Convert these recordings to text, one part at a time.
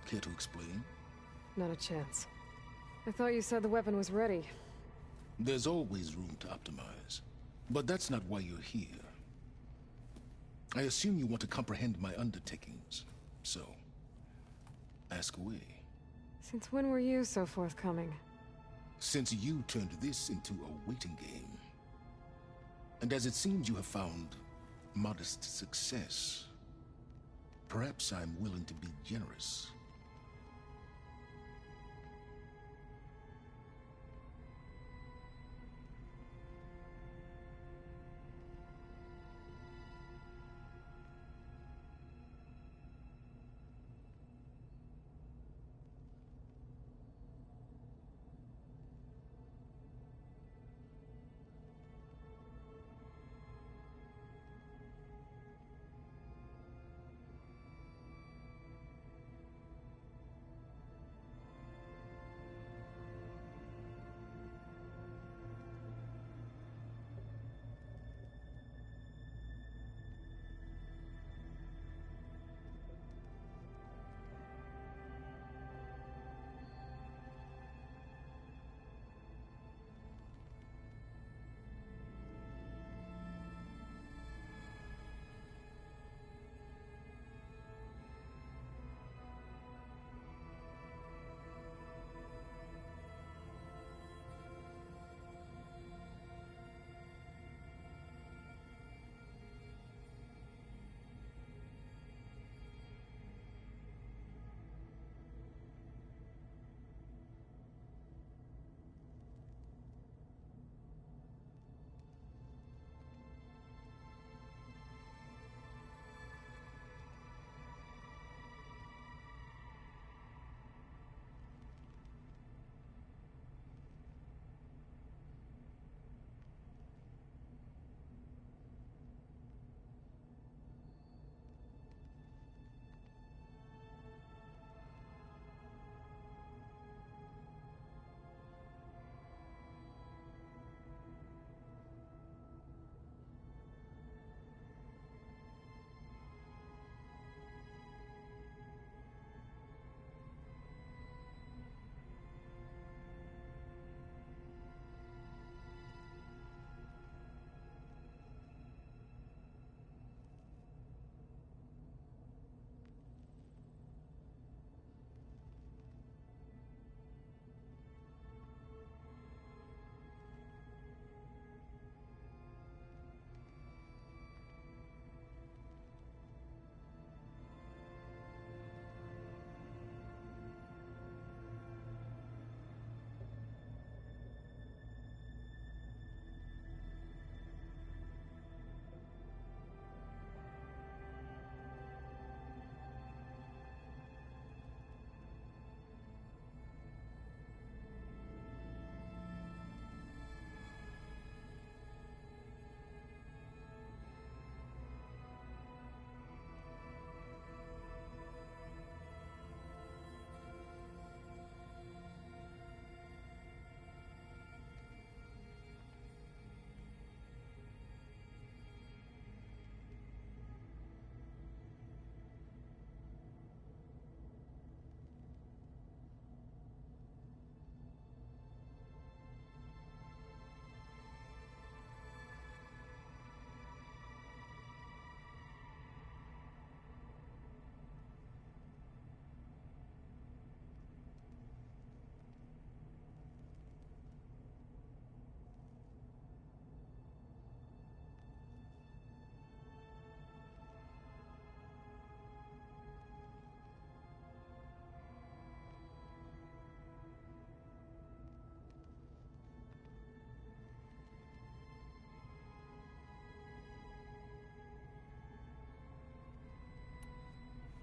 Care to explain? Not a chance. I thought you said the weapon was ready. There's always room to optimize. But that's not why you're here. I assume you want to comprehend my undertakings. So, ask away. Since when were you so forthcoming? Since you turned this into a waiting game. And as it seems you have found modest success, perhaps I'm willing to be generous.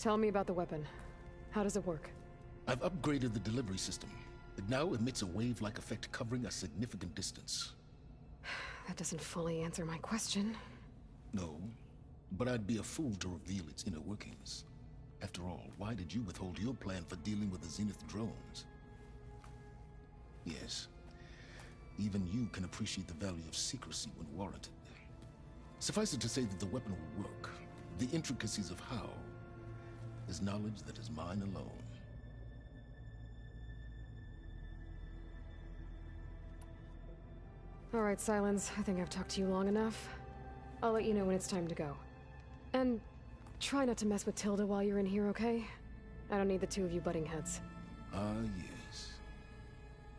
Tell me about the weapon. How does it work? I've upgraded the delivery system. It now emits a wave-like effect covering a significant distance. That doesn't fully answer my question. No, but I'd be a fool to reveal its inner workings. After all, why did you withhold your plan for dealing with the Zenith drones? Yes, even you can appreciate the value of secrecy when warranted. Suffice it to say that the weapon will work. The intricacies of how is knowledge that is mine alone. Alright, Silence. I think I've talked to you long enough. I'll let you know when it's time to go. And try not to mess with Tilda while you're in here, okay? I don't need the two of you butting heads. Ah, yes.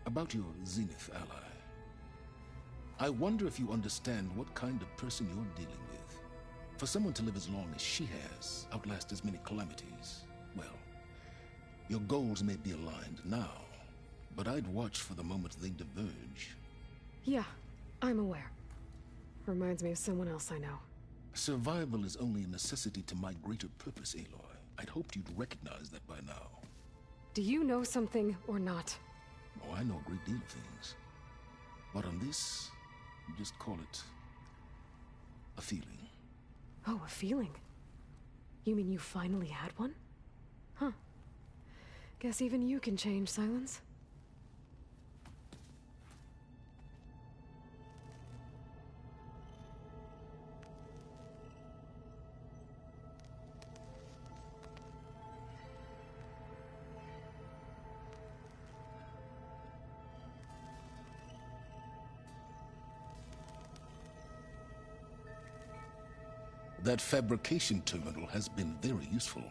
About your Zenith ally. I wonder if you understand what kind of person you're dealing with. For someone to live as long as she has, outlast as many calamities, well, your goals may be aligned now, but I'd watch for the moment they diverge. Yeah, I'm aware. Reminds me of someone else I know. Survival is only a necessity to my greater purpose, Aloy. I'd hoped you'd recognize that by now. Do you know something or not? Oh, I know a great deal of things. But on this, just call it a feeling. Oh, a feeling? You mean you finally had one? Huh. Guess even you can change, Silence. That fabrication terminal has been very useful.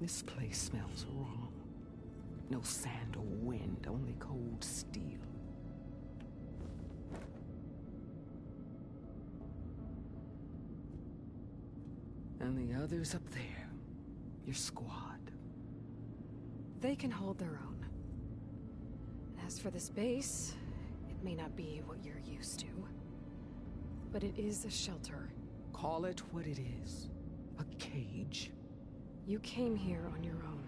This place smells wrong. No sand or wind, only cold steel. And the others up there, your squad. They can hold their own. As for this base, it may not be what you're used to. But it is a shelter. Call it what it is. A cage. You came here on your own.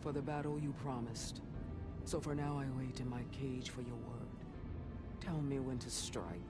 For the battle you promised. So for now I wait in my cage for your word. Tell me when to strike.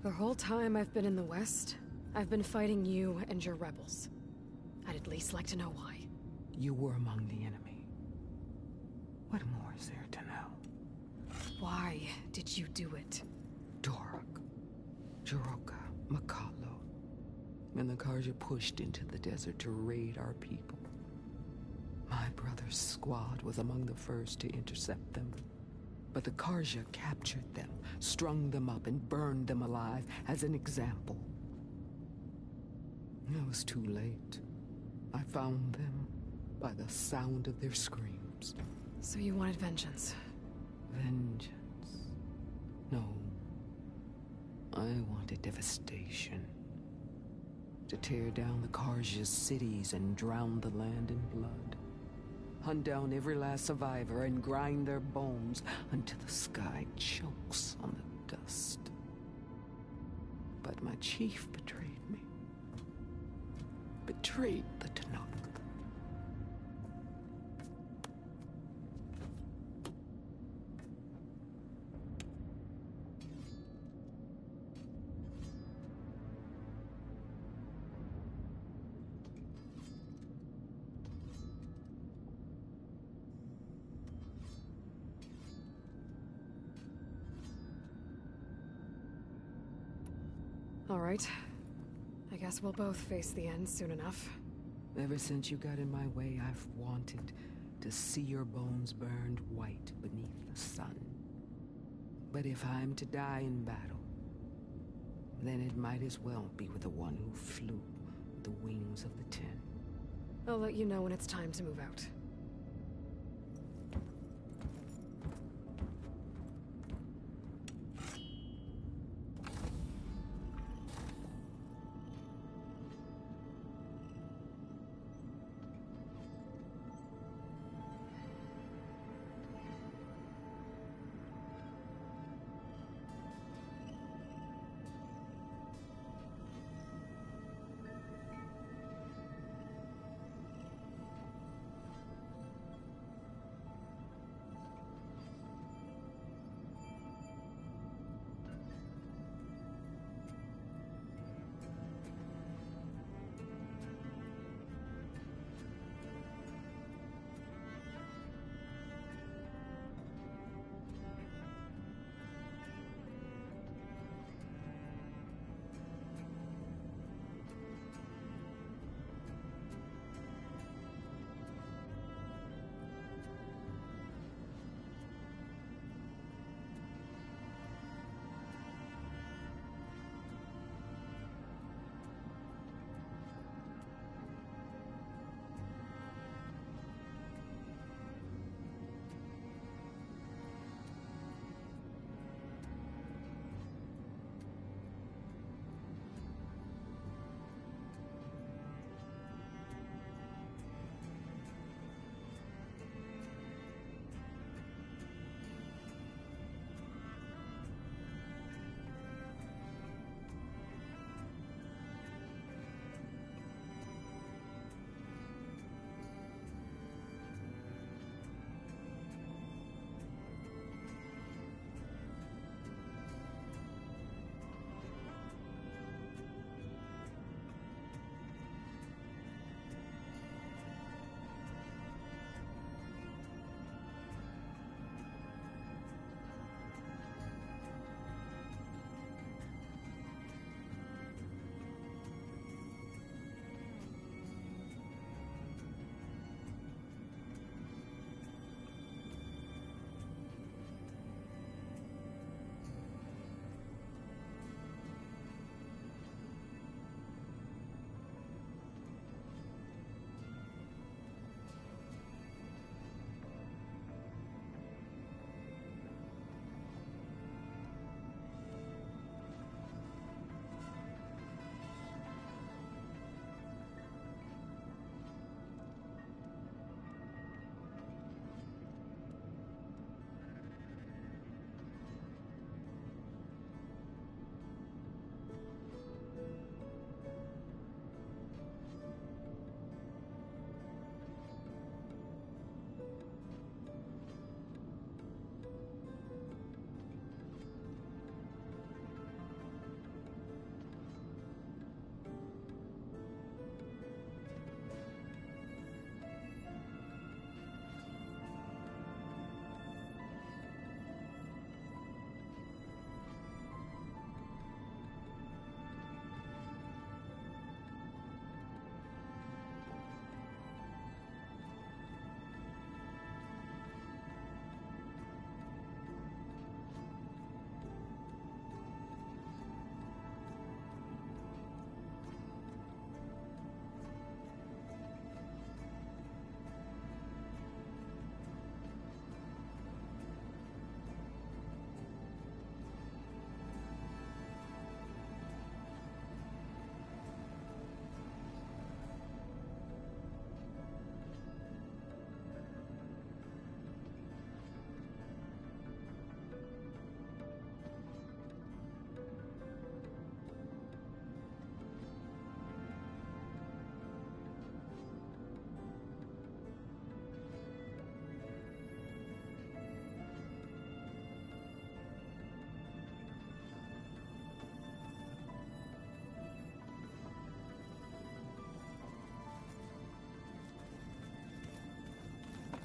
The whole time I've been in the West, I've been fighting you and your rebels. I'd at least like to know why. You were among the enemy. What more is there to know? Why did you do it? Dorok, Jiroka, Makalo, and the Karja pushed into the desert to raid our people. My brother's squad was among the first to intercept them. But the Karja captured them, strung them up, and burned them alive as an example. It was too late. I found them by the sound of their screams. So you wanted vengeance? Vengeance? No. I wanted devastation. To tear down the Karja's cities and drown the land in blood. Hunt down every last survivor and grind their bones until the sky chokes on the dust. But my chief betrayed me. Betrayed the Tanakh. All right. I guess we'll both face the end soon enough. Ever since you got in my way, I've wanted to see your bones burned white beneath the sun. But if I'm to die in battle, then it might as well be with the one who flew the wings of the 10. I'll let you know when it's time to move out.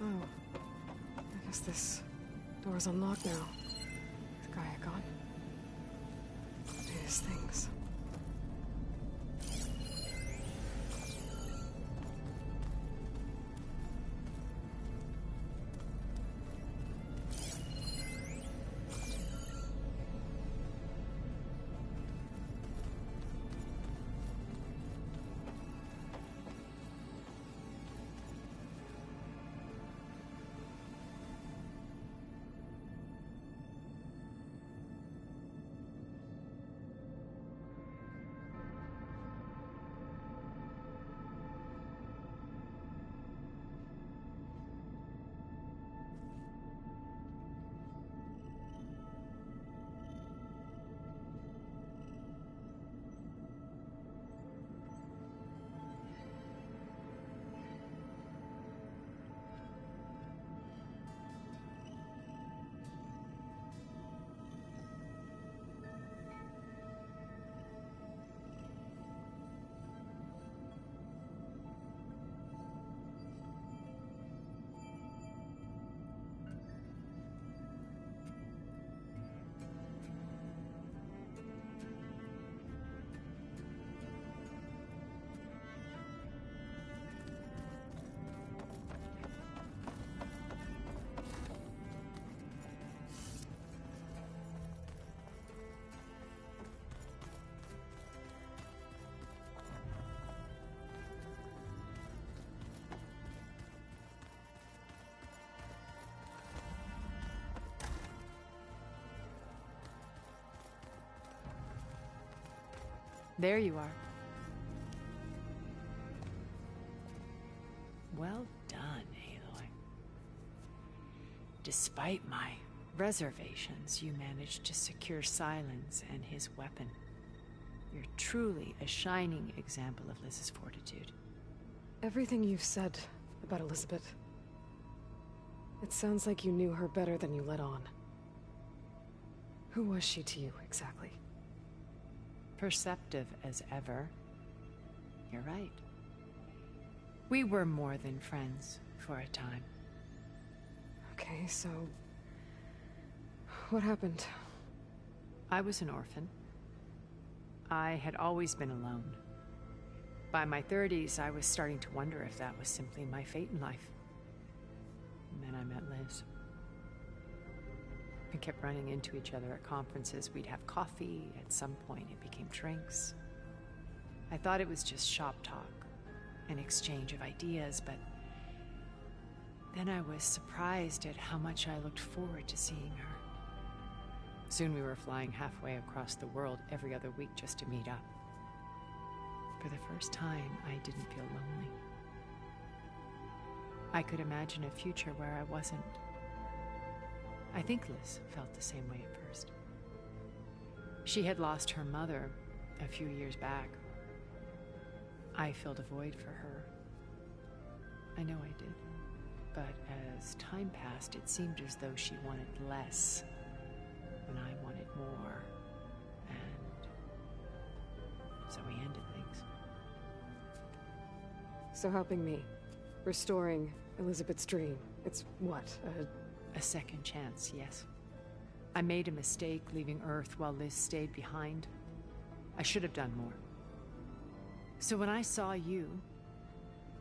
Oh. I guess this door's unlocked now. The guy I got. His things. There you are. Well done, Aloy. Despite my reservations, you managed to secure Silence and his weapon. You're truly a shining example of Liz's fortitude. Everything you've said about Elizabeth, it sounds like you knew her better than you let on. Who was she to you, exactly? Perceptive as ever. You're right. We were more than friends for a time. Okay, so... what happened? I was an orphan. I had always been alone. By my 30s, I was starting to wonder if that was simply my fate in life. And then I met Liz. We kept running into each other at conferences. We'd have coffee. At some point, it became drinks. I thought it was just shop talk, an exchange of ideas, but then I was surprised at how much I looked forward to seeing her. Soon we were flying halfway across the world every other week just to meet up. For the first time, I didn't feel lonely. I could imagine a future where I wasn't. I think Liz felt the same way at first. She had lost her mother a few years back. I filled a void for her. I know I did. But as time passed, it seemed as though she wanted less when I wanted more. And so we ended things. So helping me, restoring Elizabeth's dream, it's what, A second chance, yes. I made a mistake leaving Earth while Liz stayed behind. I should have done more. So when I saw you,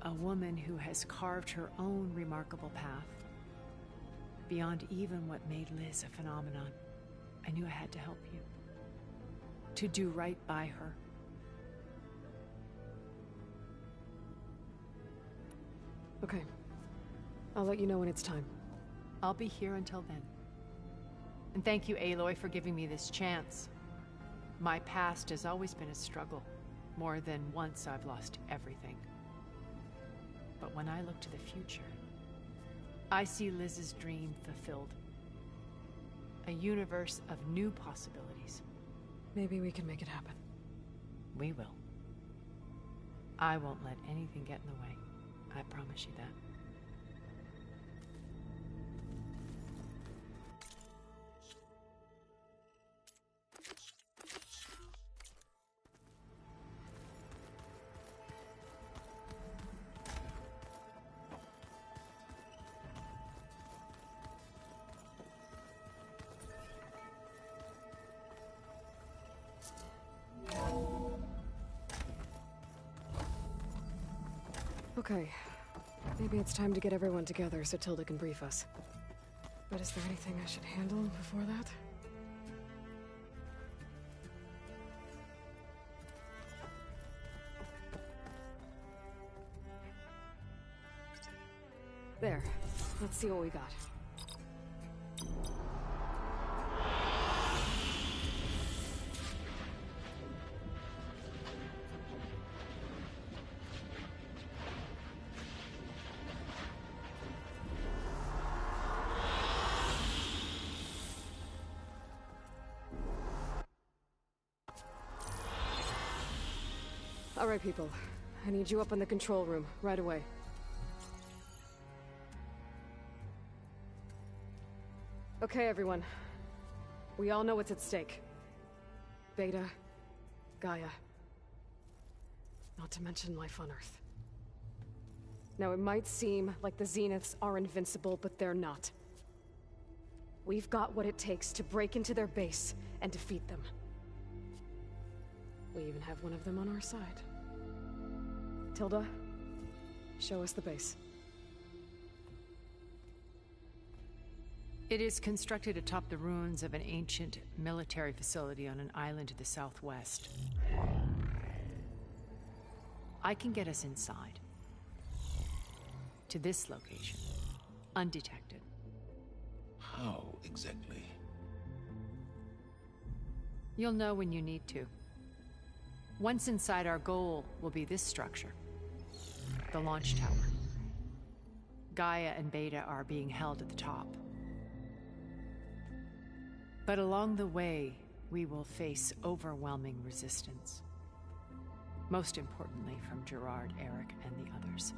a woman who has carved her own remarkable path, beyond even what made Liz a phenomenon, I knew I had to help you. To do right by her. Okay. I'll let you know when it's time. I'll be here until then. And thank you, Aloy, for giving me this chance. My past has always been a struggle. More than once I've lost everything. But when I look to the future, I see Liz's dream fulfilled. A universe of new possibilities. Maybe we can make it happen. We will. I won't let anything get in the way. I promise you that. Okay. Maybe it's time to get everyone together so Tilda can brief us. But is there anything I should handle before that? There. Let's see what we got. All right, people. I need you up in the control room, right away. Okay, everyone. We all know what's at stake. Beta, Gaia. Not to mention life on Earth. Now, it might seem like the Zeniths are invincible, but they're not. We've got what it takes to break into their base and defeat them. We even have one of them on our side. Tilda, show us the base. It is constructed atop the ruins of an ancient military facility on an island to the southwest. I can get us inside. To this location. Undetected. How exactly? You'll know when you need to. Once inside, our goal will be this structure, the launch tower. Gaia and Beta are being held at the top. But along the way, we will face overwhelming resistance. Most importantly from Gerard, Eric, and the others.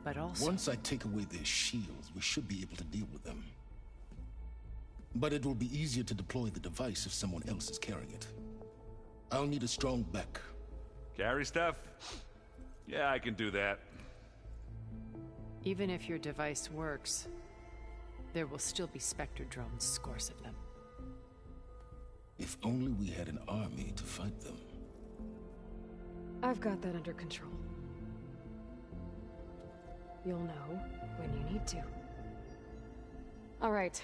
But also... Once I take away their shields, we should be able to deal with them. But it will be easier to deploy the device if someone else is carrying it. I'll need a strong back. Carry stuff? Yeah, I can do that. Even if your device works, there will still be Spectre drones, scores of them. If only we had an army to fight them. I've got that under control. You'll know when you need to. All right.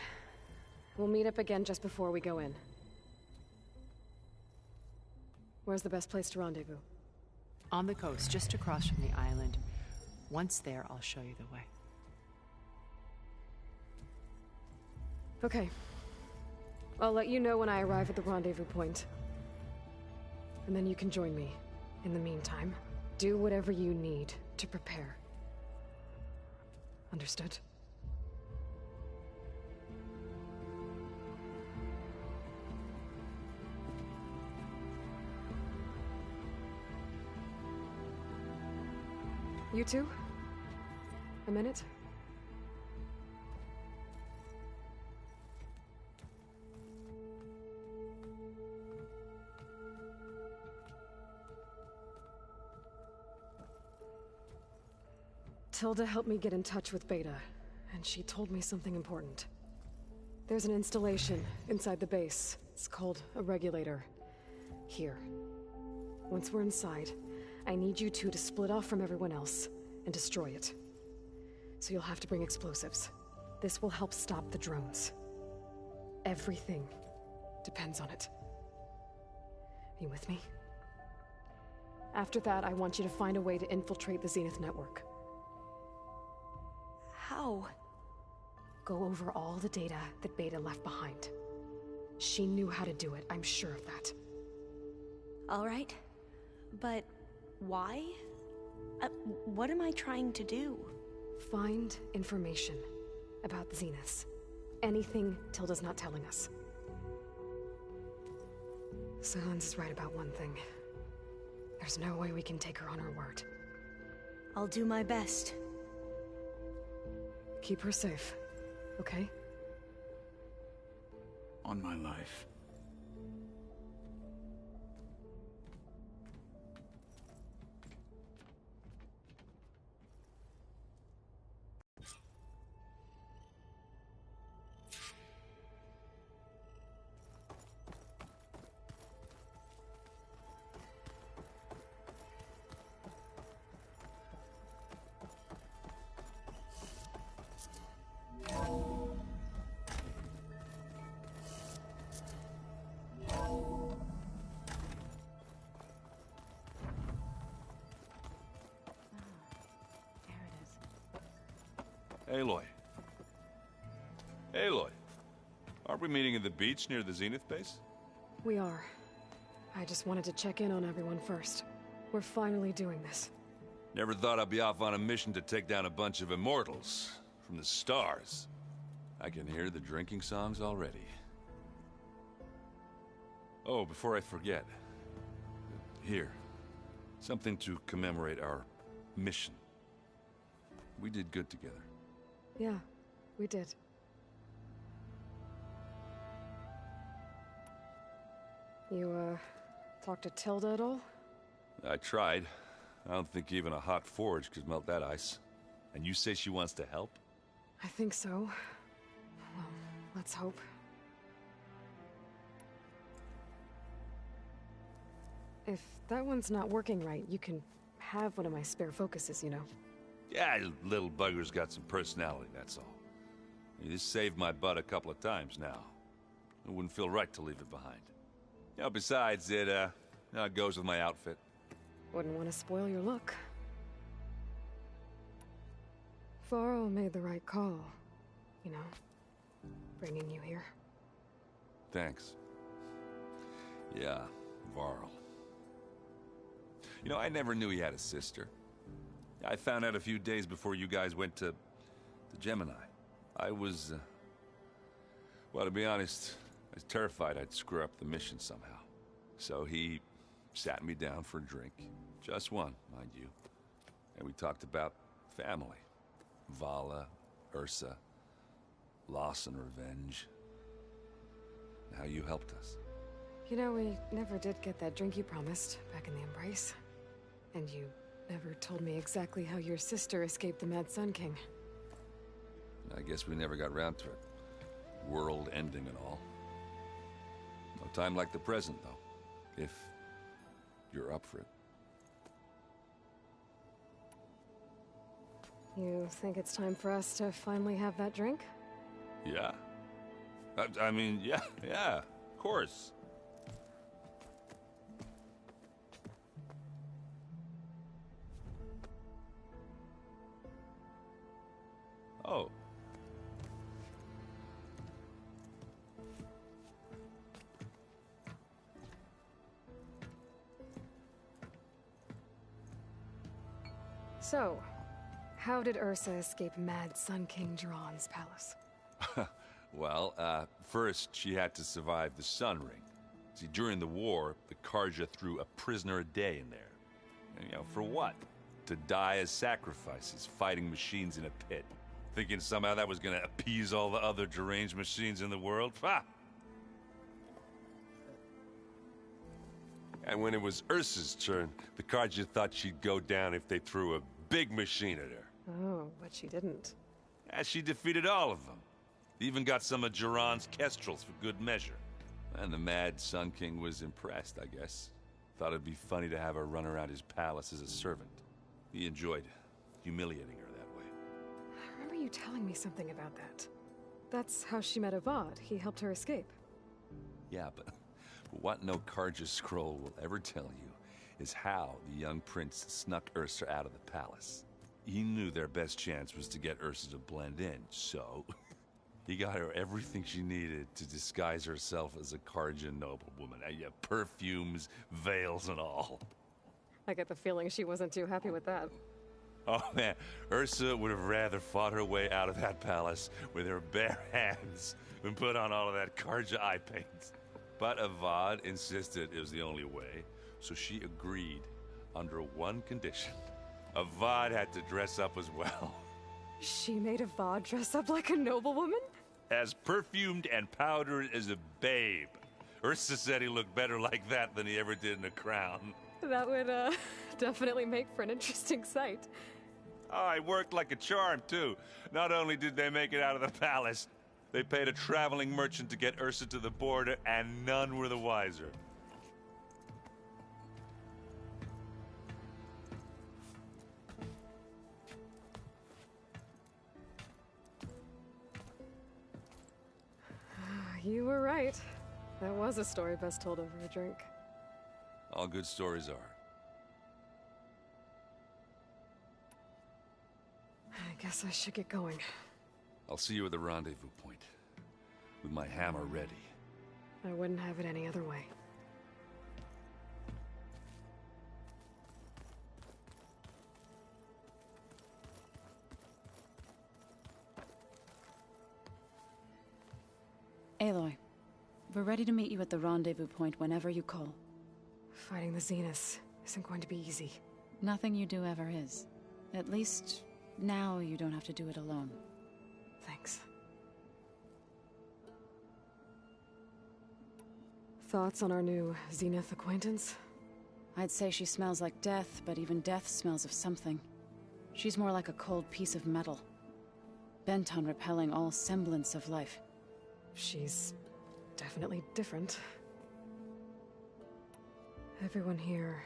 We'll meet up again just before we go in. Where's the best place to rendezvous? On the coast, just across from the island. Once there, I'll show you the way. Okay. I'll let you know when I arrive at the rendezvous point. And then you can join me. In the meantime, do whatever you need to prepare. Understood? You two? A minute? Tilda helped me get in touch with Beta, and she told me something important. There's an installation inside the base. It's called a regulator. Here. Once we're inside, I need you two to split off from everyone else and destroy it. So you'll have to bring explosives. This will help stop the drones. Everything depends on it. Are you with me? After that, I want you to find a way to infiltrate the Zenith network. How? Go over all the data that Beta left behind. She knew how to do it, I'm sure of that. All right. But why? What am I trying to do? Find information about the Zeniths. Anything Tilda's not telling us. Sans is right about one thing. There's no way we can take her on her word. I'll do my best. Keep her safe, okay? On my life. Aloy. Aloy. Aren't we meeting at the beach near the Zenith base? We are. I just wanted to check in on everyone first. We're finally doing this. Never thought I'd be off on a mission to take down a bunch of immortals from the stars. I can hear the drinking songs already. Oh, before I forget. Here. Something to commemorate our mission. We did good together. Yeah, we did. You, talked to Tilda at all? I tried. I don't think even a hot forge could melt that ice. And you say she wants to help? I think so. Well, let's hope. If that one's not working right, you can have one of my spare focuses, you know. Yeah, little bugger's got some personality, that's all. This saved my butt a couple of times now. It wouldn't feel right to leave it behind. You know, besides, it goes with my outfit. Wouldn't want to spoil your look. Varl made the right call, you know, bringing you here. Thanks. Yeah, Varl. You know, I never knew he had a sister. I found out a few days before you guys went to Gemini. I was, well, to be honest, I was terrified I'd screw up the mission somehow. So he sat me down for a drink. Just one, mind you. And we talked about family. Vala, Ursa, loss and revenge. And how you helped us. You know, we never did get that drink you promised back in the Embrace. And you never told me exactly how your sister escaped the Mad Sun King. I guess we never got around to it. World ending and all. No time like the present, though. If you're up for it. You think it's time for us to finally have that drink? Yeah. I mean, yeah, of course. Oh. So, how did Ursa escape Mad Sun King Jiran's palace? Well, first she had to survive the Sun Ring. See, during the war, the Karja threw a prisoner a day in there. And, you know, for what? To die as sacrifices, fighting machines in a pit. Thinking somehow that was gonna appease all the other deranged machines in the world? Ha! And when it was Ursa's turn, the Karja thought she'd go down if they threw a big machine at her. Oh, but she didn't. And she defeated all of them. Even got some of Jiran's kestrels for good measure. And the Mad Sun King was impressed, I guess. Thought it'd be funny to have her run around his palace as a servant. He enjoyed humiliating her that way. I remember you telling me something about that. That's how she met Avad. He helped her escape. Yeah, but what no Karja scroll will ever tell you is how the young prince snuck Ursa out of the palace. He knew their best chance was to get Ursa to blend in, so he got her everything she needed to disguise herself as a Karja noblewoman. Yeah, perfumes, veils, and all. I get the feeling she wasn't too happy with that. Oh man, Ursa would have rather fought her way out of that palace with her bare hands than put on all of that Karja eye paint. But Avad insisted it was the only way, so she agreed under one condition. Avad had to dress up as well. She made Avad dress up like a noblewoman? As perfumed and powdered as a babe. Ursa said he looked better like that than he ever did in a crown. That would, definitely make for an interesting sight. Oh, it worked like a charm, too. Not only did they make it out of the palace, they paid a traveling merchant to get Ursa to the border, and none were the wiser. You were right. That was a story best told over a drink. All good stories are. I guess I should get going. I'll see you at the rendezvous point, with my hammer ready. I wouldn't have it any other way. Aloy, we're ready to meet you at the rendezvous point whenever you call. Fighting the Zeniths isn't going to be easy. Nothing you do ever is. At least, now you don't have to do it alone. Thanks. Thoughts on our new Zenith acquaintance? I'd say she smells like death, but even death smells of something. She's more like a cold piece of metal, bent on repelling all semblance of life. She's definitely different. Everyone here,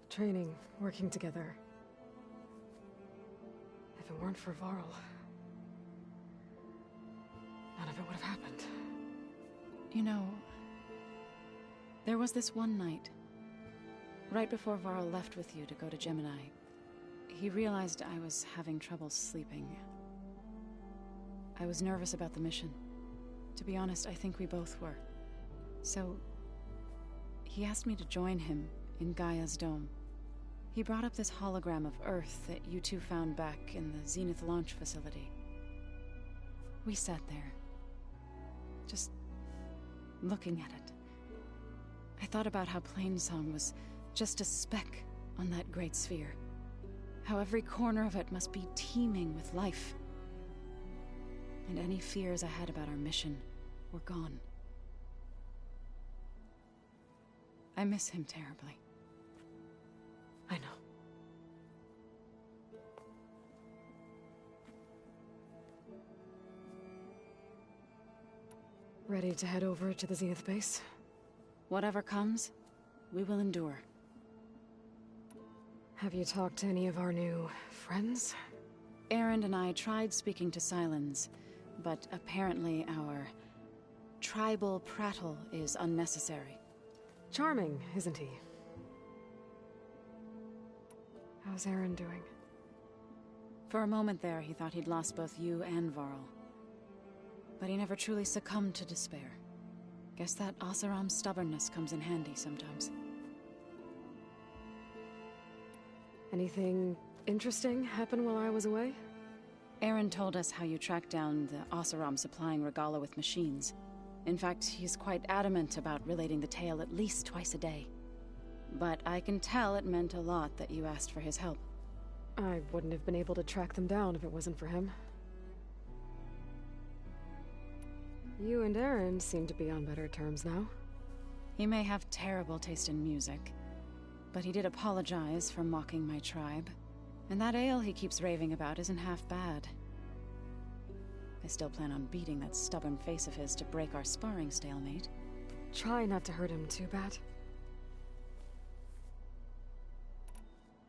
training, working together. If it weren't for Varl, none of it would have happened. You know, there was this one night, right before Varl left with you to go to Gemini. He realized I was having trouble sleeping. I was nervous about the mission. To be honest, I think we both were. So, he asked me to join him in Gaia's dome. He brought up this hologram of Earth that you two found back in the Zenith launch facility. We sat there, just looking at it. I thought about how Plainsong was just a speck on that great sphere. How every corner of it must be teeming with life. And any fears I had about our mission were gone. I miss him terribly. I know. Ready to head over to the Zenith base? Whatever comes, we will endure. Have you talked to any of our new friends? Erend and I tried speaking to Sylens, but apparently our tribal prattle is unnecessary. Charming, isn't he? How's Aaron doing? For a moment there, he thought he'd lost both you and Varl. But he never truly succumbed to despair. Guess that Oseram's stubbornness comes in handy sometimes. Anything interesting happen while I was away? Erend told us how you tracked down the Oseram supplying Regala with machines. In fact, he's quite adamant about relating the tale at least twice a day. But I can tell it meant a lot that you asked for his help. I wouldn't have been able to track them down if it wasn't for him. You and Aaron seem to be on better terms now. He may have terrible taste in music, but he did apologize for mocking my tribe. And that ale he keeps raving about isn't half bad. I still plan on beating that stubborn face of his to break our sparring stalemate. Try not to hurt him too bad.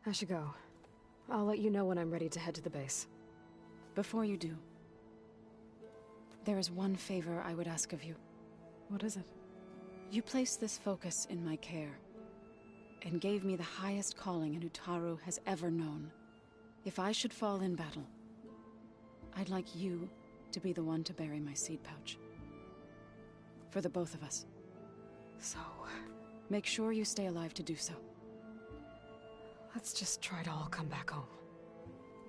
I should go. I'll let you know when I'm ready to head to the base. Before you do, there is one favor I would ask of you. What is it? You placed this focus in my care, and gave me the highest calling an Utaru has ever known. If I should fall in battle, I'd like you to be the one to bury my seed pouch. For the both of us. So, make sure you stay alive to do so. let's just try to all come back home.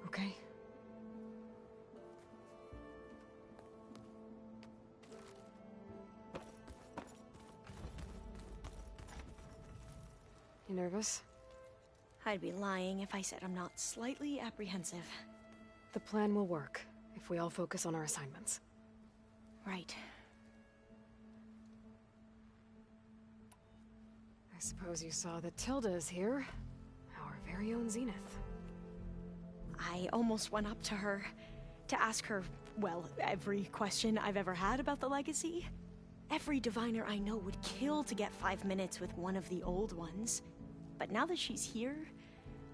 Okay? You nervous? I'd be lying if I said I'm not slightly apprehensive. The plan will work if we all focus on our assignments. Right. I suppose you saw that Tilda is here. Our very own Zenith. I almost went up to her to ask her, well, every question I've ever had about the legacy. Every diviner I know would kill to get 5 minutes with one of the old ones. But now that she's here,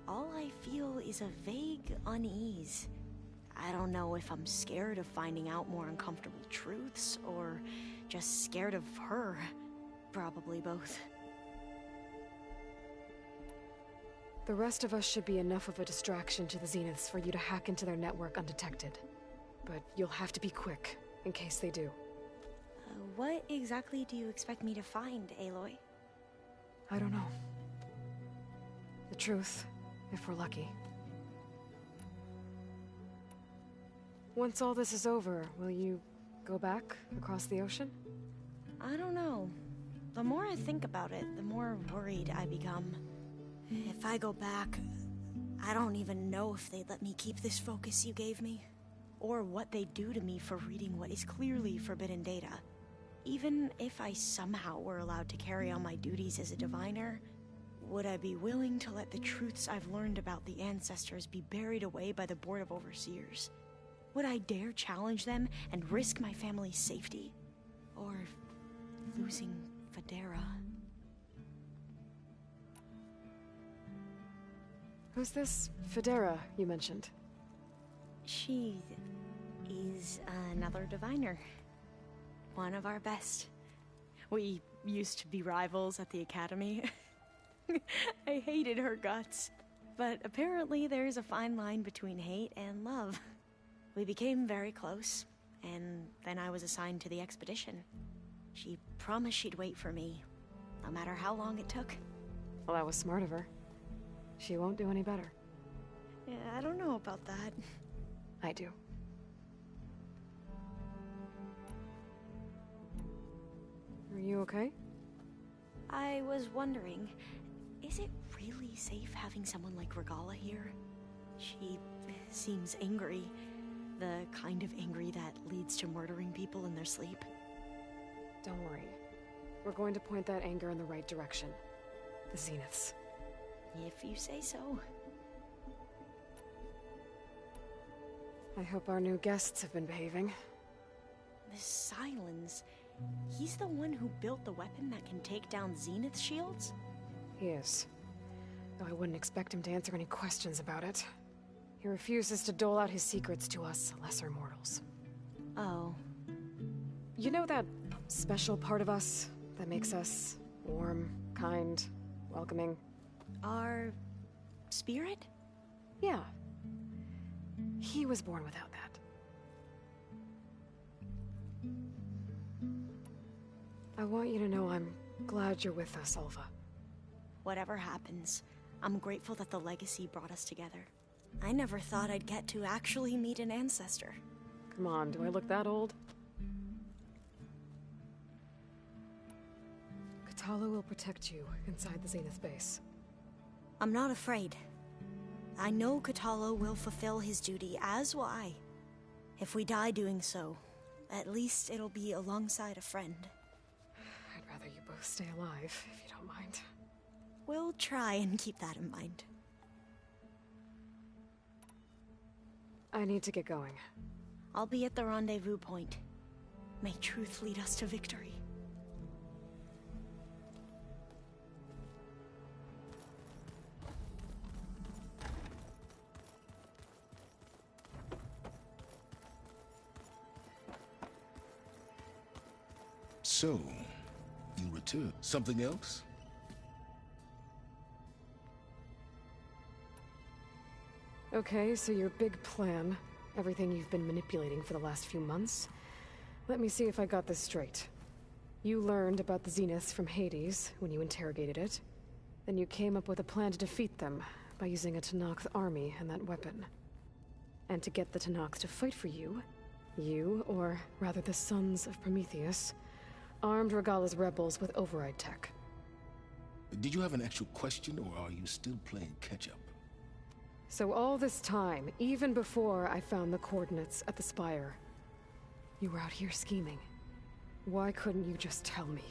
all I feel is a vague unease. I don't know if I'm scared of finding out more uncomfortable truths, or just scared of her. Probably both. The rest of us should be enough of a distraction to the Zeniths for you to hack into their network undetected. But you'll have to be quick, in case they do. What exactly do you expect me to find, Aloy? I don't know. The truth, if we're lucky. Once all this is over, will you go back across the ocean? I don't know. The more I think about it, the more worried I become. If I go back, I don't even know if they'd let me keep this focus you gave me, or what they'd do to me for reading what is clearly forbidden data. Even if I somehow were allowed to carry on my duties as a diviner, would I be willing to let the truths I've learned about the ancestors be buried away by the Board of Overseers? Would I dare challenge them and risk my family's safety? Or losing Federa? Who's this Federa you mentioned? She is another diviner. One of our best. We used to be rivals at the academy. I hated her guts. But apparently there's a fine line between hate and love. We became very close, and then I was assigned to the expedition. She promised she'd wait for me, no matter how long it took. Well, that was smart of her. She won't do any better. Yeah, I don't know about that. I do. Are you okay? I was wondering, is it really safe having someone like Regala here? She seems angry. The kind of angry that leads to murdering people in their sleep. Don't worry. We're going to point that anger in the right direction. The Zeniths. If you say so. I hope our new guests have been behaving. This Silence, he's the one who built the weapon that can take down Zenith shields? He is. Though I wouldn't expect him to answer any questions about it. He refuses to dole out his secrets to us lesser mortals. Oh. You know that special part of us that makes us warm, kind, welcoming? Our spirit? Yeah. He was born without that. I want you to know I'm glad you're with us, Alva. Whatever happens, I'm grateful that the legacy brought us together. I never thought I'd get to actually meet an ancestor. Come on, do I look that old? Katala will protect you inside the Zenith base. I'm not afraid. I know Katala will fulfill his duty, as will I. If we die doing so, at least it'll be alongside a friend. I'd rather you both stay alive, if you don't mind. We'll try and keep that in mind. I need to get going. I'll be at the rendezvous point. May truth lead us to victory. So, you return. Something else? Okay, so your big plan, everything you've been manipulating for the last few months. Let me see if I got this straight. You learned about the Zeniths from Hades when you interrogated it. Then you came up with a plan to defeat them by using a Tenakth army and that weapon. And to get the Tenakth to fight for you, or rather the Sons of Prometheus, armed Regala's rebels with override tech. Did you have an actual question, or are you still playing catch-up? So all this time, even before I found the coordinates at the Spire, you were out here scheming. Why couldn't you just tell me?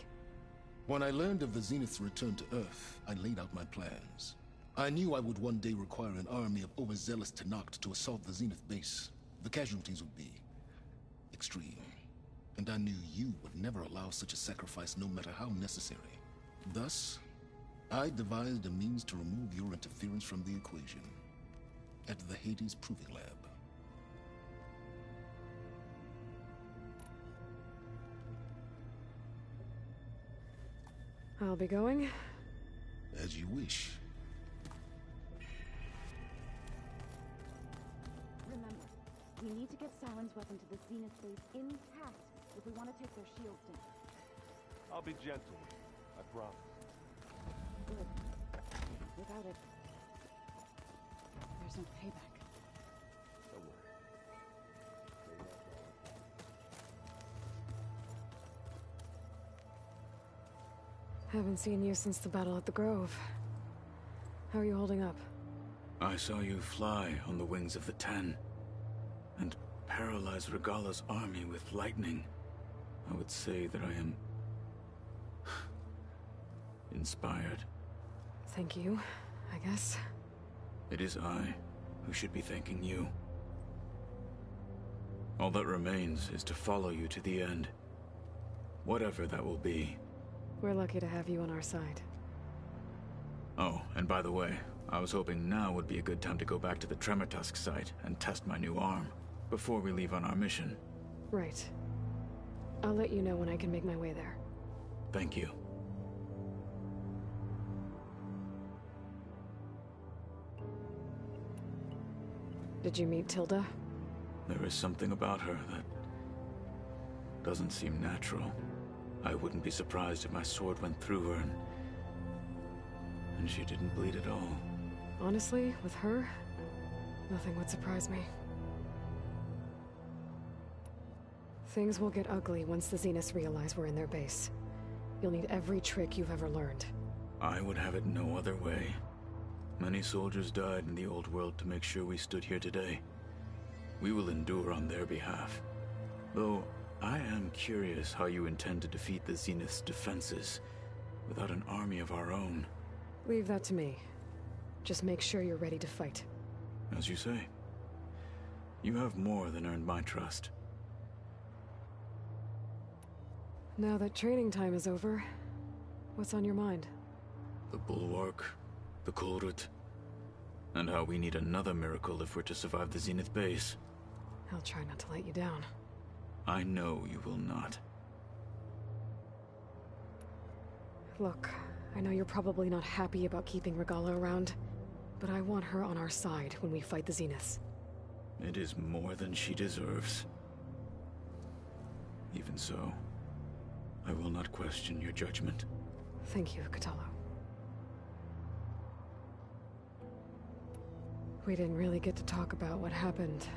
When I learned of the Zenith's return to Earth, I laid out my plans. I knew I would one day require an army of overzealous Tenakth to assault the Zenith base. The casualties would be extreme. And I knew you would never allow such a sacrifice, no matter how necessary. Thus, I devised a means to remove your interference from the equation. At the Hades Proving Lab. I'll be going. As you wish. Remember, we need to get Silen's weapon to the Zenith base intact if we want to take their shields down. I'll be gentle, I promise. Good. Without it, there's no payback. Don't worry. Haven't seen you since the battle at the Grove. How are you holding up? I saw you fly on the wings of the Ten, and paralyze Regala's army with lightning. I would say that I am inspired. Thank you, I guess. It is I who should be thanking you. All that remains is to follow you to the end. Whatever that will be. We're lucky to have you on our side. Oh, and by the way, I was hoping now would be a good time to go back to the Tremortusk site and test my new arm, before we leave on our mission. Right. I'll let you know when I can make my way there. Thank you. Did you meet Tilda? There is something about her that doesn't seem natural. I wouldn't be surprised if my sword went through her and she didn't bleed at all. Honestly, with her, nothing would surprise me. Things will get ugly once the Zeniths realize we're in their base. You'll need every trick you've ever learned. I would have it no other way. Many soldiers died in the old world to make sure we stood here today. We will endure on their behalf. Though, I am curious how you intend to defeat the Zenith's defenses without an army of our own. Leave that to me. Just make sure you're ready to fight. As you say. You have more than earned my trust. Now that training time is over, what's on your mind? The Bulwark, the Kulrut, and how we need another miracle if we're to survive the Zenith base. I'll try not to let you down. I know you will not. Look, I know you're probably not happy about keeping Regala around, but I want her on our side when we fight the Zeniths. It is more than she deserves. Even so, I will not question your judgment. Thank you, Kotallo. We didn't really get to talk about what happened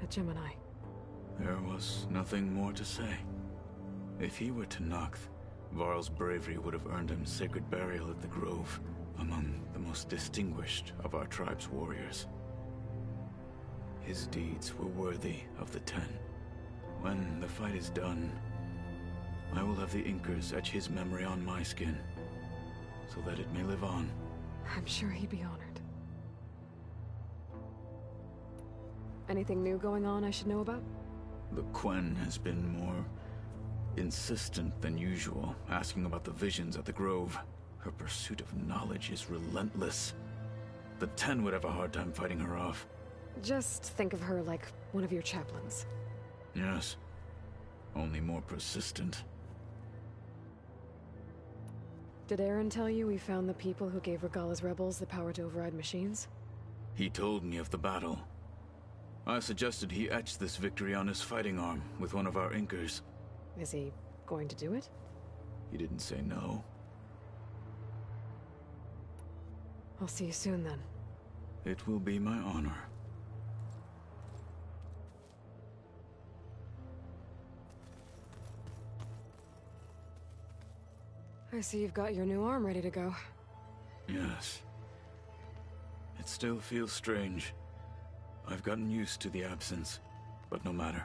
at Gemini. There was nothing more to say. If he were to Noct, Varl's bravery would have earned him sacred burial at the Grove, among the most distinguished of our tribe's warriors. His deeds were worthy of the Ten. When the fight is done, I will have the Inkers etch his memory on my skin, so that it may live on. I'm sure he'd be honored. Anything new going on I should know about? The Quen has been more insistent than usual, asking about the visions at the Grove. Her pursuit of knowledge is relentless. The Ten would have a hard time fighting her off. Just think of her like one of your chaplains. Yes. Only more persistent. Did Aaron tell you we found the people who gave Regala's rebels the power to override machines? He told me of the battle. I suggested he etch this victory on his fighting arm with one of our Inkers. Is he going to do it? He didn't say no. I'll see you soon then. It will be my honor. I see you've got your new arm ready to go. Yes. It still feels strange. I've gotten used to the absence, but no matter.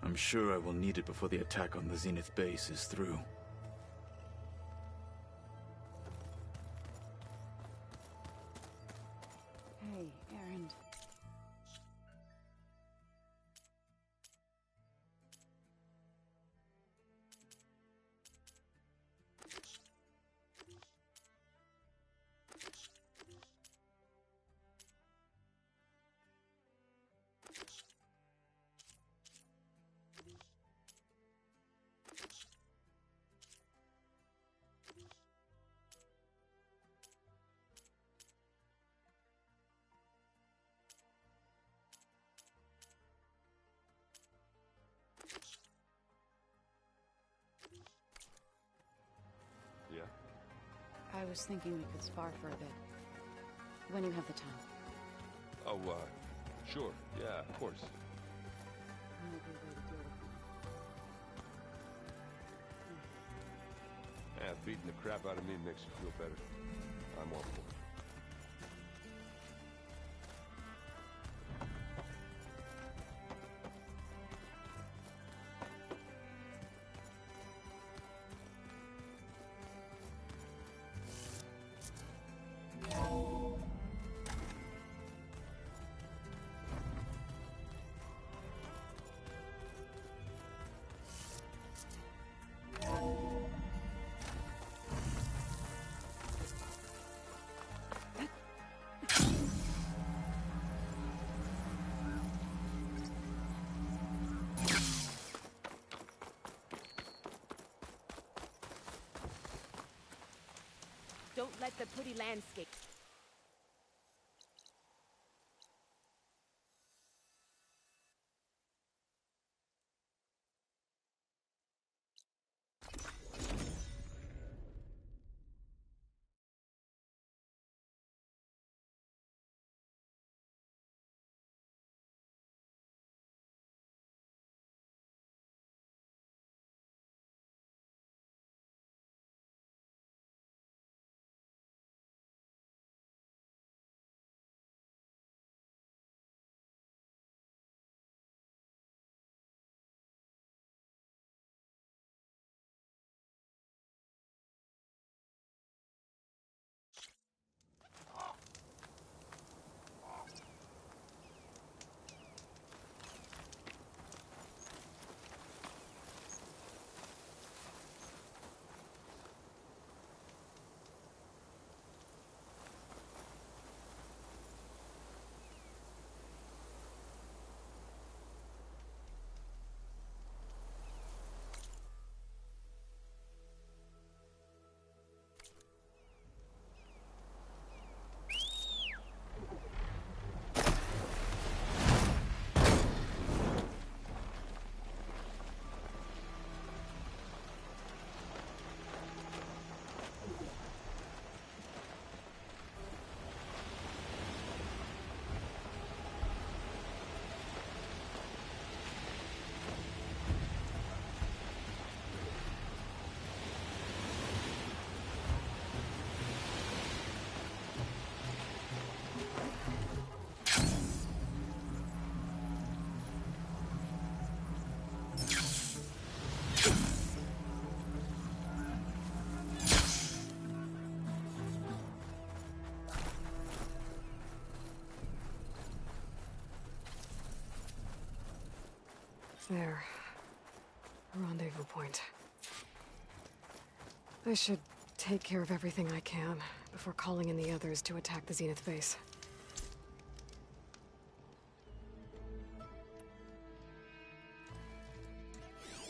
I'm sure I will need it before the attack on the Zenith base is through. Hey, Aaron. Yeah? I was thinking we could spar for a bit. When you have the time. Oh, sure. Yeah, of course. Yeah, beating the crap out of me makes you feel better. I'm all for it. Don't let the pretty landscape There. Rendezvous point. I should take care of everything I can before calling in the others to attack the Zenith base.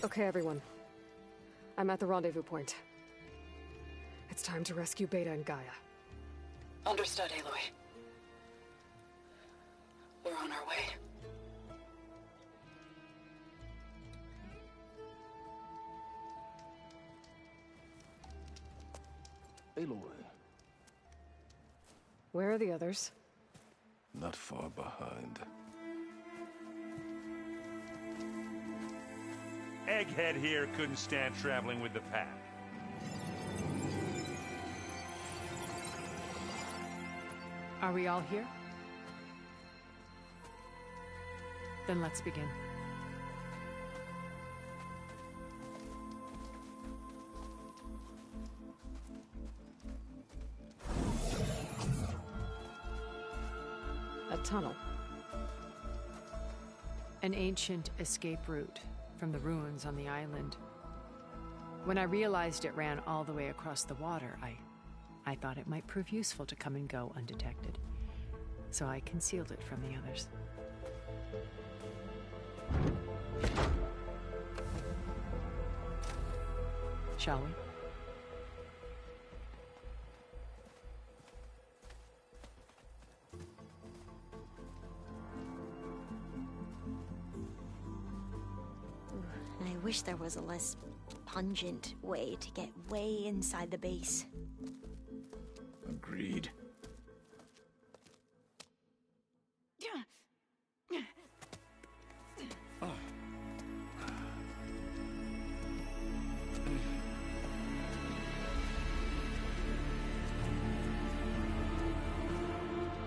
Okay, everyone. I'm at the rendezvous point. It's time to rescue Beta and Gaia. Understood, Aloy. We're on our way. Aloy, Where are the others? not far behind. Egghead here couldn't stand traveling with the pack. Are we all here? Then let's begin. A tunnel. An ancient escape route from the ruins on the island. When I realized it ran all the way across the water, I thought it might prove useful to come and go undetected. So I concealed it from the others. Shall we? I wish there was a less pungent way to get way inside the base. Agreed.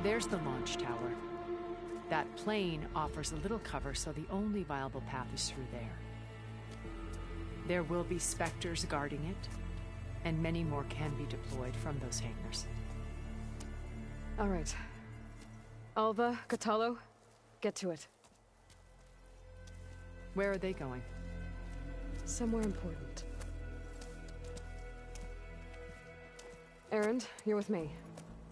There's the launch tower. That plane offers a little cover, so the only viable path is through there. There will be Spectres guarding it, and many more can be deployed from those hangars. All right. Alva, Catalo, get to it. Where are they going? Somewhere important. Erend, you're with me.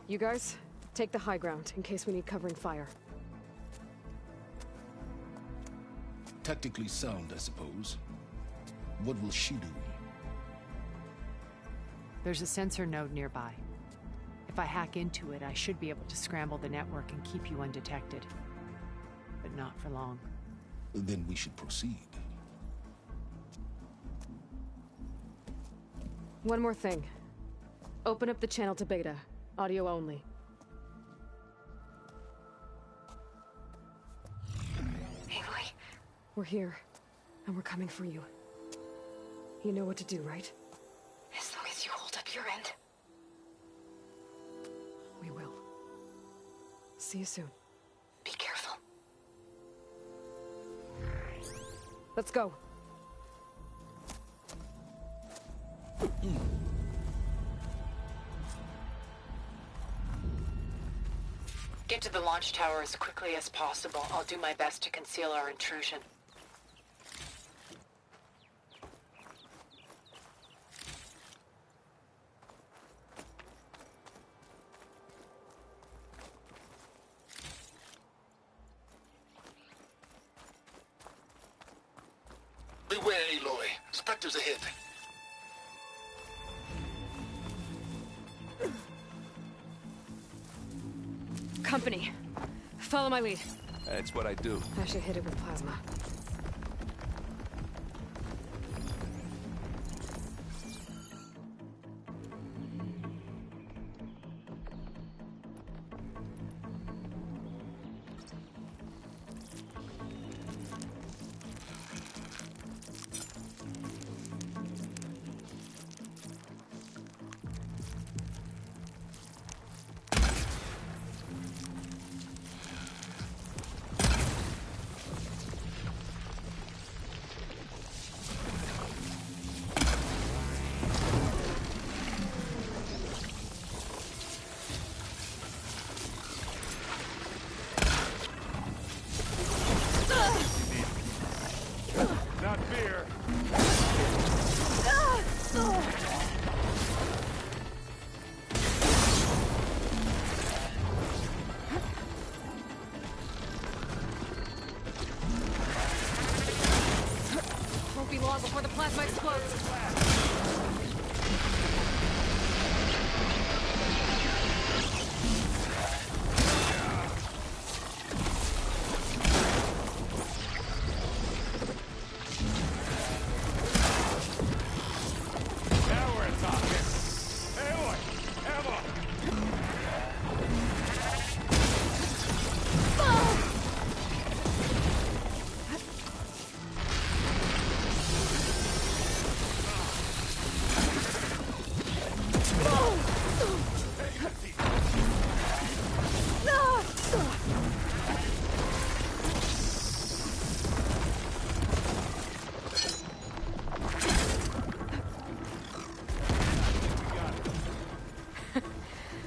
You guys, take the high ground in case we need covering fire. Tactically sound, I suppose. What will she do? There's a sensor node nearby. If I hack into it, I should be able to scramble the network and keep you undetected. But not for long. Then we should proceed. One more thing. Open up the channel to Beta. Audio only. Aloy, we're here, and we're coming for you. You know what to do, right? As long as you hold up your end. We will. See you soon. Be careful. Let's go. Get to the launch tower as quickly as possible. I'll do my best to conceal our intrusion. Beware, Aloy. Spectres ahead. Company. Follow my lead. That's what I do. I should hit it with plasma. long before the plasma explodes.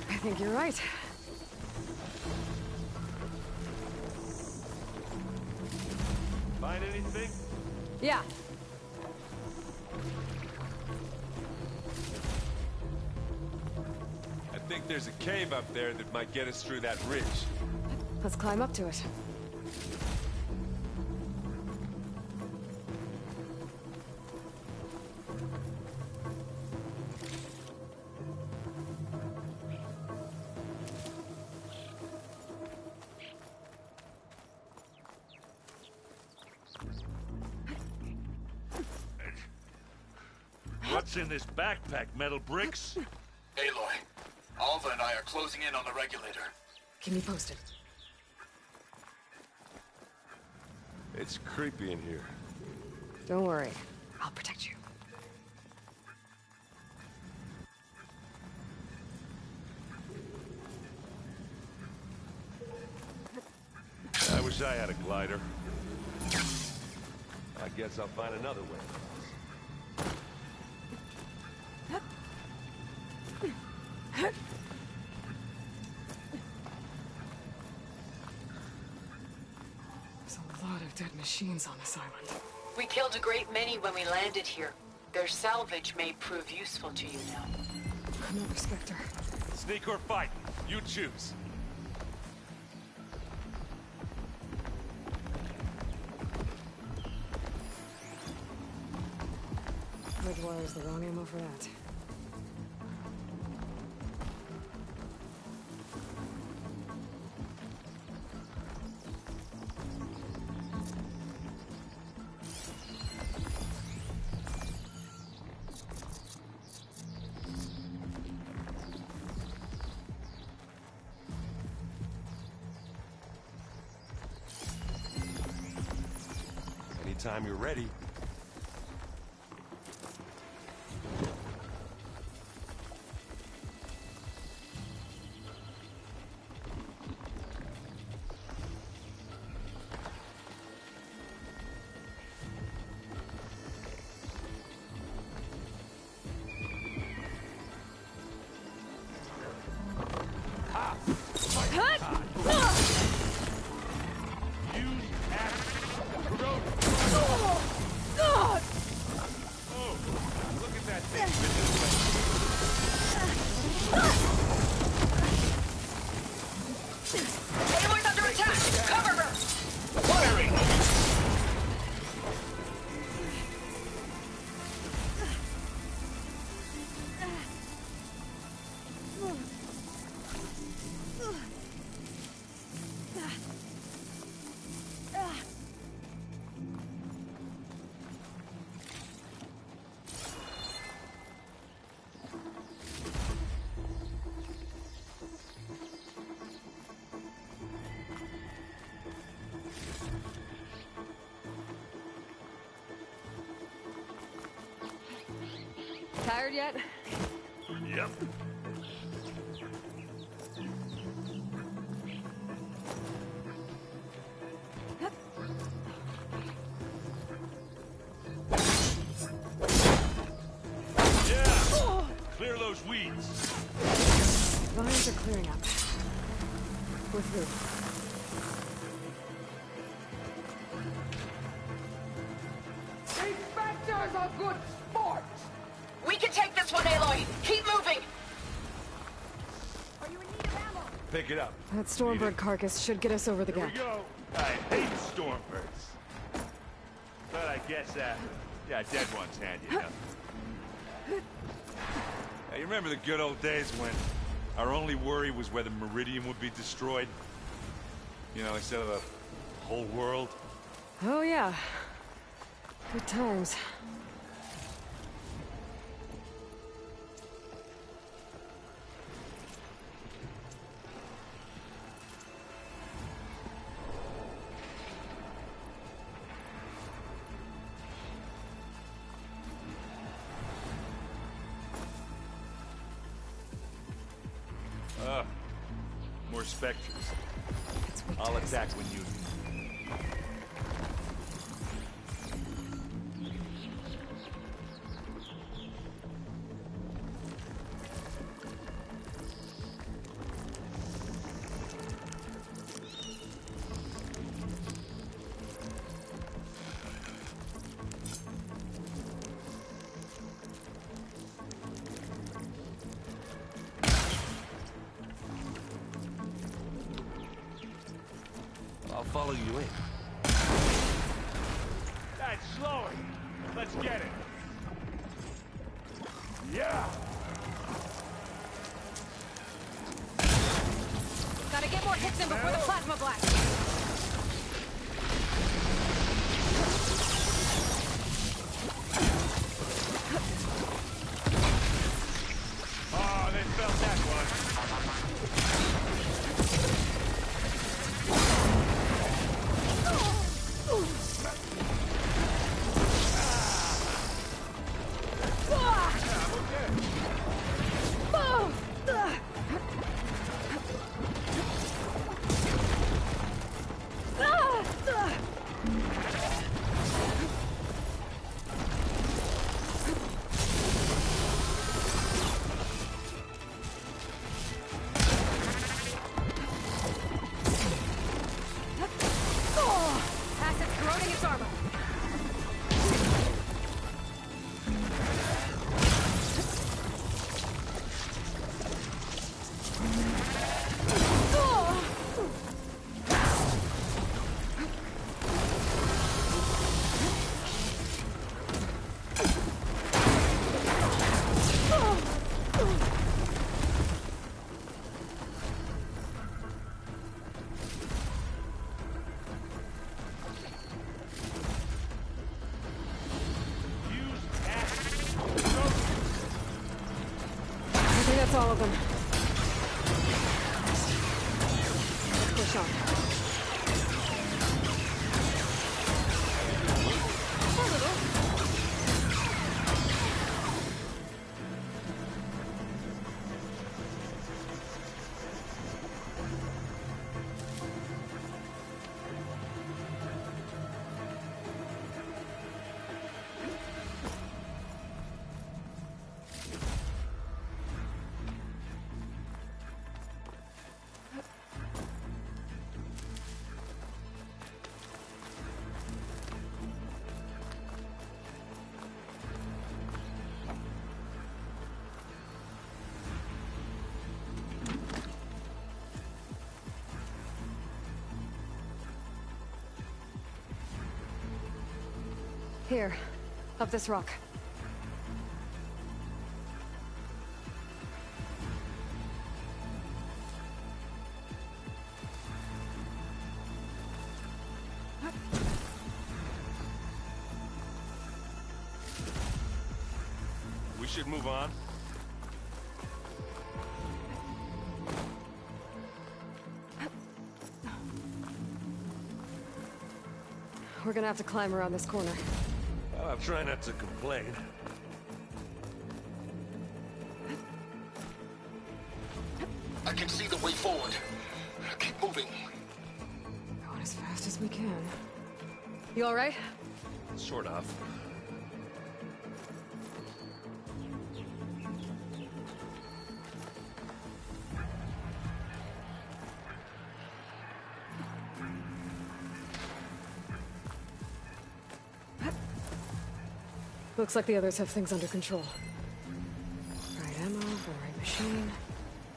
I think you're right. Find anything? Yeah. I think there's a cave up there that might get us through that ridge. Let's climb up to it. What's in this backpack? Metal bricks? Aloy, Alva and I are closing in on the regulator. Keep me posted. It's creepy in here. Don't worry. I'll protect you. I wish I had a glider. I guess I'll find another way. There's a lot of dead machines on this island. We killed a great many when we landed here. Their salvage may prove useful to you now. Another Spectre. Sneak or fight? You choose. Bridgewire is the wrong ammo for that. Anytime you're ready. Aloy's under attack! Cover her! Firing! Tired yet? Yep. Yeah! Clear those weeds. Vines are clearing up. We're through. These Spectres are good sport! We can take this one, Aloy! Keep moving! Are you in need of ammo? Pick it up. That Stormbird carcass should get us over the Here gap. we go. I hate stormbirds. But I guess that Yeah, dead ones hand you nothing. Hey, you remember the good old days when our only worry was whether Meridian would be destroyed? You know, instead of the whole world? Oh, yeah. Good times. More specters. I'll attack when you do. I'll follow you in. That's slowing. Let's get it. Yeah. Gotta get more hits in before the plasma blast. Oh, they felt that one. That's all of them. Let's push on. A little. Here, up this rock. We should move on. We're gonna have to climb around this corner. I'll try not to complain. I can see the way forward. Keep moving. Going as fast as we can. You all right? Sort of. Looks like the others have things under control. Right ammo for the right machine.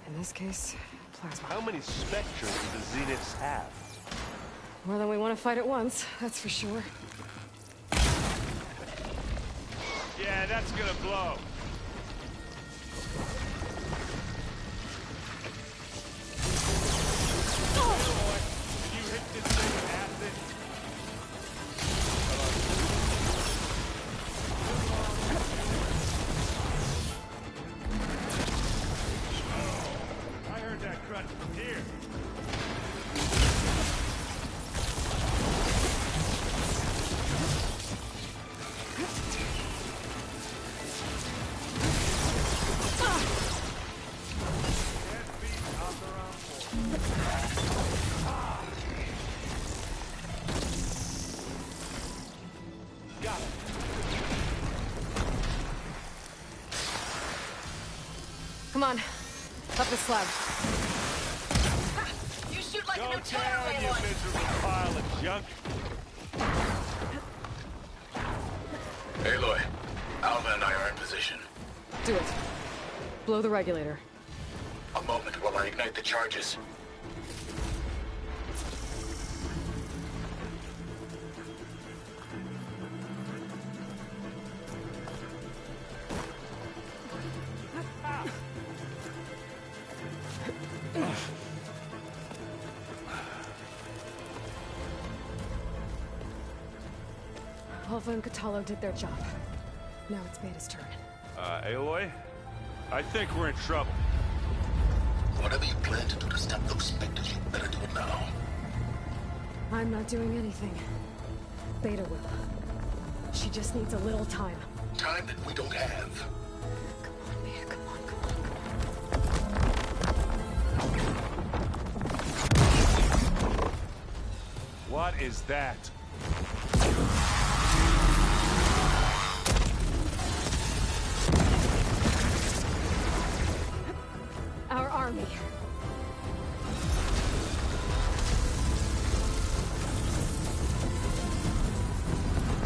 In this case, plasma. How many specters do the Zeniths have? More than we want to fight at once, that's for sure. that's gonna blow. Can you hit this thing with acid? I heard that crunch from here. Come on. Up the slab. You shoot like Go a new toy, down, you Aloy. miserable pile of junk. Aloy, Alva and I are in position. Do it. Blow the regulator. A moment while I ignite the charges. Alva and Catalo did their job. Now it's Beta's turn. Aloy? I think we're in trouble. Whatever you plan to do to stop those specters, you better do it now. I'm not doing anything. Beta will. She just needs a little time. Time that we don't have. Come on, Beta, come on, come on, come on. What is that? Our army.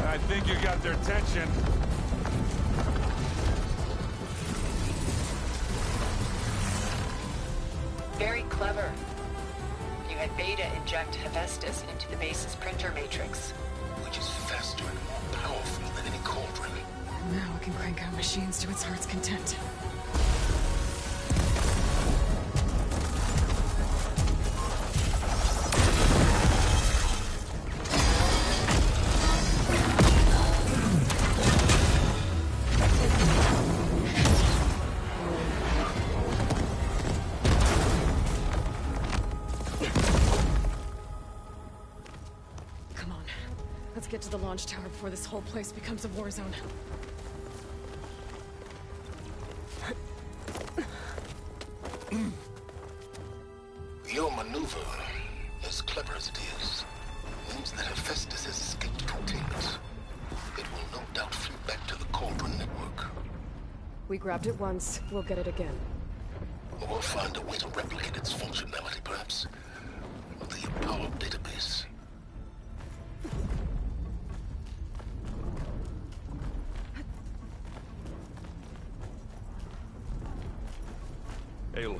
I think you got their attention. Very clever. You had Beta inject Hephaestus into the base's printer matrix. Which is faster and more powerful than any cauldron. Now it can crank out machines to its heart's content. Get to the launch tower before this whole place becomes a war zone. Your maneuver, as clever as it is, means that Hephaestus has escaped containment. It will no doubt flee back to the Cauldron network. We grabbed it once, we'll get it again. Or we'll find a way to replicate its functionality, perhaps. The Apollo database. Aloy,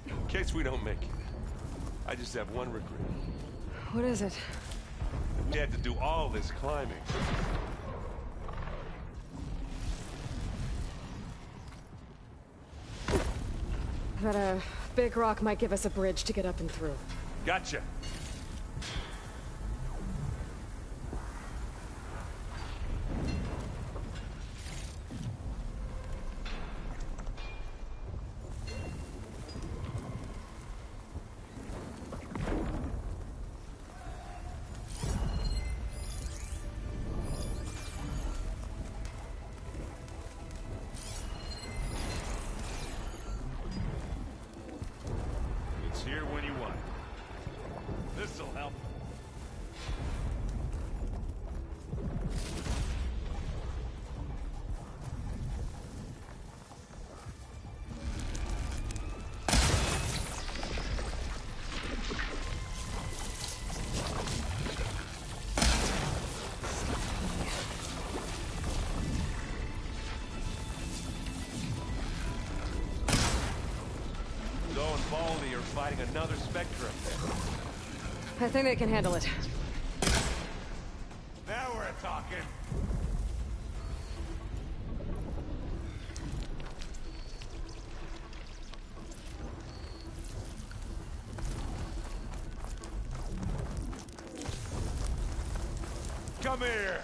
in case we don't make it, I just have one regret. What is it? We had to do all this climbing. That a big rock might give us a bridge to get up and through. Gotcha. It's here when you want it. This'll help. Go and Baldy are fighting another Spectre up there. I think they can handle it. Now we're talking. come here!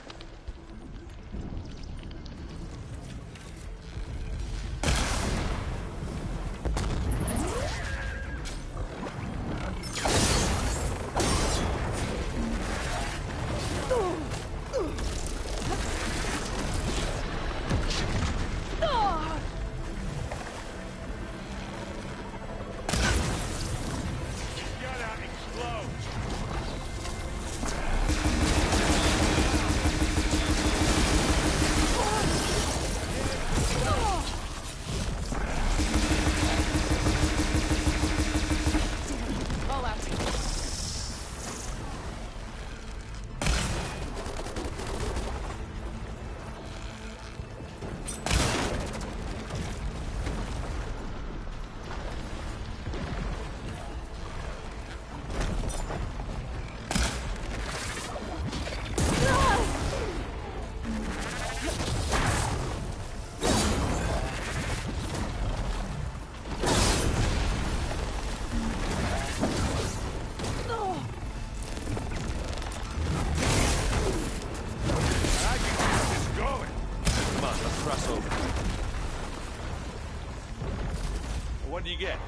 What do you get?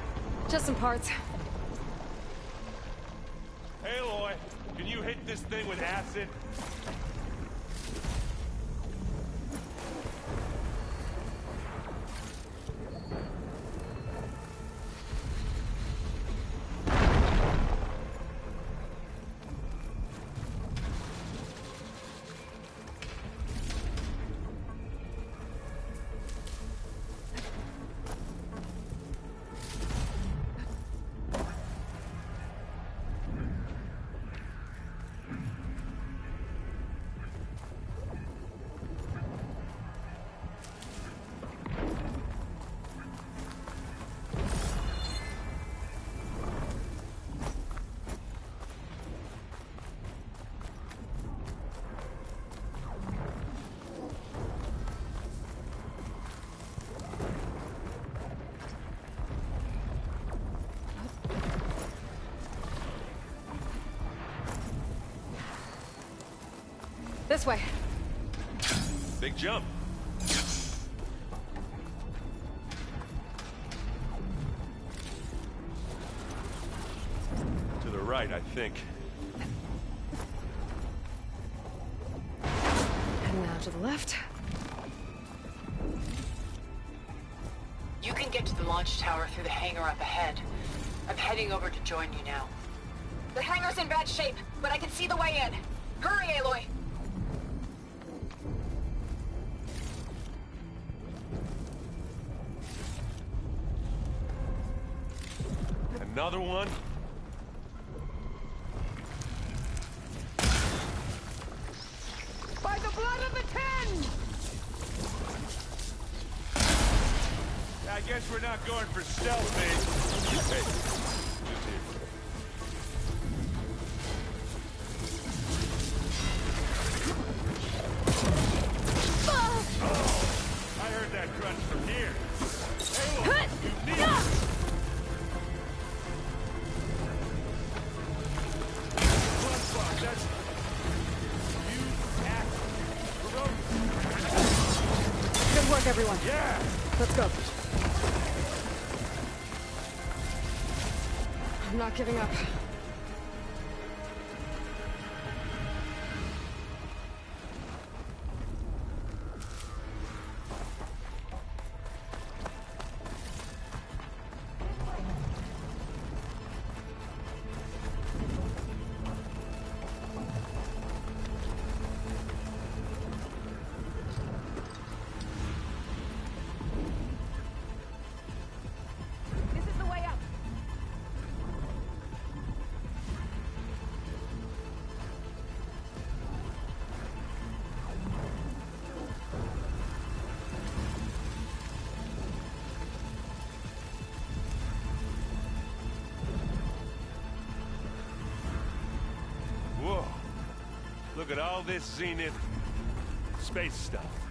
Just some parts. Hey, Aloy, can you hit this thing with acid? This way. Big jump. To the right, I think. And now to the left. You can get to the launch tower through the hangar up ahead. I'm heading over to join you now. The hangar's in bad shape, but I can see the way in. Hurry, Aloy! Another one? By the blood of the Ten! I guess we're not going for stealth, mate. Hey, just here. Oh, I heard that crunch from here. Hey, look, you need it. Good work, everyone. Yeah. Let's go. I'm not giving up. Look at all this Zenith space stuff.